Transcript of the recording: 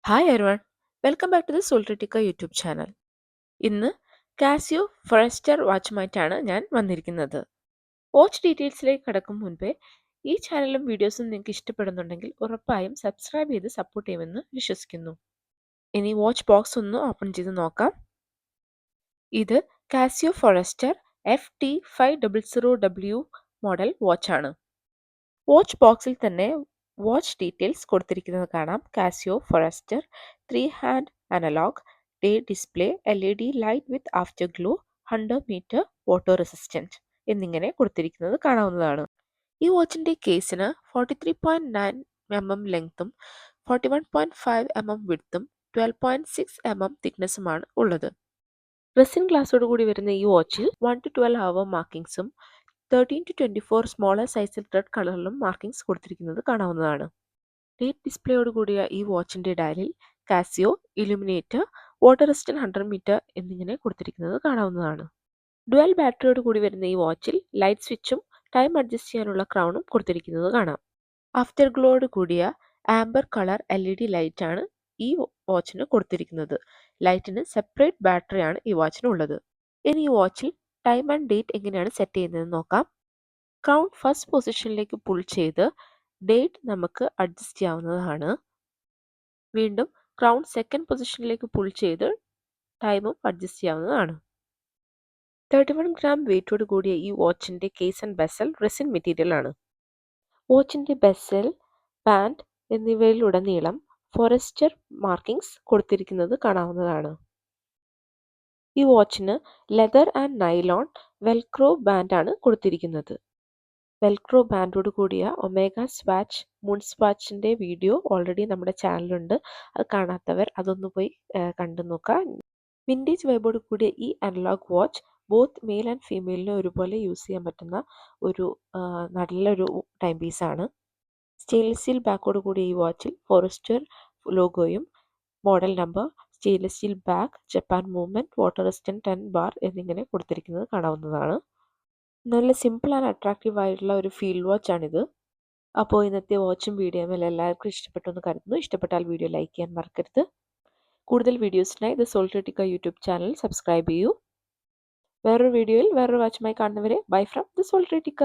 Hi everyone, welcome back to the സോൾട്രിറ്റിക്ക YouTube channel. ഇന്ന് Casio Forester വാച്ചുമായിട്ടാണ് ഞാൻ വന്നിരിക്കുന്നത്. വാച്ച് ഡീറ്റെയിൽസിലേക്ക് കടക്കും മുൻപേ ഈ ചാനലും വീഡിയോസും നിങ്ങൾക്ക് ഇഷ്ടപ്പെടുന്നുണ്ടെങ്കിൽ ഉറപ്പായും സബ്സ്ക്രൈബ് ചെയ്ത് സപ്പോർട്ട് ചെയ്യുമെന്ന് വിശ്വസിക്കുന്നു. ഇനി വാച്ച് ബോക്സ് ഒന്ന് ഓപ്പൺ ചെയ്ത് നോക്കാം. ഇത് കാസിയോ ഫോറസ്റ്റർ FT500W മോഡൽ വാച്ചാണ്. വാച്ച് ബോക്സിൽ തന്നെ വാച്ച് ഡീറ്റെയിൽസ് കൊടുത്തിരിക്കുന്നത് കാണാം. Casio Forester 3 hand analogue day display LED light with after glow 100 metre water resistant എന്നിങ്ങനെ കൊടുത്തിരിക്കുന്നത് കാണാവുന്നതാണ്. ഈ വാച്ചിൻ്റെ കേസിന് 43.9 mm ലെങ്ത്തും 41.5 mm വിഡ്ത്തും 12.6 mm തിക്നെസ്സുമാണ് ഉള്ളത്. റെസിൻ ഗ്ലാസോട് കൂടി വരുന്ന ഈ വാച്ചിൽ 1 to 12 hour മാർക്കിങ്സും 13 to 24 സ്മോളർ സൈസിൽ റെഡ് കളറിലും മാർക്കിങ്സ് കൊടുത്തിരിക്കുന്നത് കാണാവുന്നതാണ്. ഡേറ്റ് ഡിസ്പ്ലേയോട് കൂടിയ ഈ വാച്ചിന്റെ ഡയലിൽ Casio, illuminator, water resistant 100 metre എന്നിങ്ങനെ കൊടുത്തിരിക്കുന്നത് കാണാവുന്നതാണ്. ഡുവൽ ബാറ്ററിയോട് കൂടി വരുന്ന ഈ വാച്ചിൽ ലൈറ്റ് സ്വിച്ചും ടൈം അഡ്ജസ്റ്റ് ചെയ്യാനുള്ള ക്രൗണും കൊടുത്തിരിക്കുന്നത് കാണാം. ആഫ്റ്റർ ഗ്ലോയോട് കൂടിയ ആംബർ കളർ LED ലൈറ്റ് ആണ് ഈ വാച്ചിന് കൊടുത്തിരിക്കുന്നത്. ലൈറ്റിന് സെപ്പറേറ്റ് ബാറ്ററിയാണ് ഈ വാച്ചിനുള്ളത്. ഇനി ഈ വാച്ചിൽ ടൈം ആൻഡ് ഡേറ്റ് എങ്ങനെയാണ് സെറ്റ് ചെയ്യുന്നതെന്ന് നോക്കാം. ക്രൗൺ ഫസ്റ്റ് പൊസിഷനിലേക്ക് പുൾ ചെയ്ത് ഡേറ്റ് നമുക്ക് അഡ്ജസ്റ്റ് ചെയ്യാവുന്നതാണ്. വീണ്ടും ക്രൗൺ സെക്കൻഡ് പൊസിഷനിലേക്ക് പുൾ ചെയ്ത് ടൈമും അഡ്ജസ്റ്റ് ചെയ്യാവുന്നതാണ്. 31 ഗ്രാം വെയിറ്റോട് കൂടിയ ഈ വാച്ചിന്റെ case and bezel resin material ആണ്. വാച്ചിന്റെ ബെസൽ, ബാൻഡ് എന്നിവയിലുടനീളം ഫോറസ്റ്റർ മാർക്കിങ്സ് കൊടുത്തിരിക്കുന്നത് കാണാവുന്നതാണ്. ഈ വാച്ചിന് ലെതർ ആൻഡ് നൈലോൺ വെൽക്രോ ബാൻഡാണ് കൊടുത്തിരിക്കുന്നത്. വെൽക്രോ ബാൻഡോട് കൂടിയ ഒമേഗ സ്വാച്ച് മൂൺ സ്വാച്ചിന്റെ വീഡിയോ ഓൾറെഡി നമ്മുടെ ചാനലുണ്ട്. അത് കാണാത്തവർ അതൊന്ന് പോയി കണ്ടു നോക്കുക. വിൻറ്റേജ് വൈബോട് കൂടിയ ഈ analogue watch both male and ഫീമെയിലിന് ഒരുപോലെ യൂസ് ചെയ്യാൻ പറ്റുന്ന ഒരു നല്ലൊരു ടൈം പീസാണ്. സ്റ്റെയിൻലെസ് സ്റ്റീൽ ബാക്കോട് കൂടിയ ഈ വാച്ചിൽ ഫോറസ്റ്റർ ലോഗോയും model number, stainless steel back, Japan movement, water resistant 10 bar എന്നിങ്ങനെ കൊടുത്തിരിക്കുന്നത് കാണാവുന്നതാണ്. നല്ല സിമ്പിൾ ആൻഡ് അട്രാക്റ്റീവ് ആയിട്ടുള്ള ഒരു ഫീൽഡ് വാച്ചാണിത്. അപ്പോൾ ഇന്നത്തെ വാച്ചും വീഡിയോയും എല്ലാം എല്ലാവർക്കും ഇഷ്ടപ്പെട്ടു എന്ന് കരുതുന്നു. ഇഷ്ടപ്പെട്ടാൽ വീഡിയോ ലൈക്ക് ചെയ്യാൻ മറക്കരുത്. കൂടുതൽ വീഡിയോസിനായി ദ സോൾട്രിറ്റിക്ക യൂട്യൂബ് ചാനൽ സബ്സ്ക്രൈബ് ചെയ്യൂ. വേറൊരു വീഡിയോയിൽ വേറൊരു വാച്ചുമായി കാണുന്നവരെ ബൈ ഫ്രം ദ സോൾട്രിറ്റിക്ക.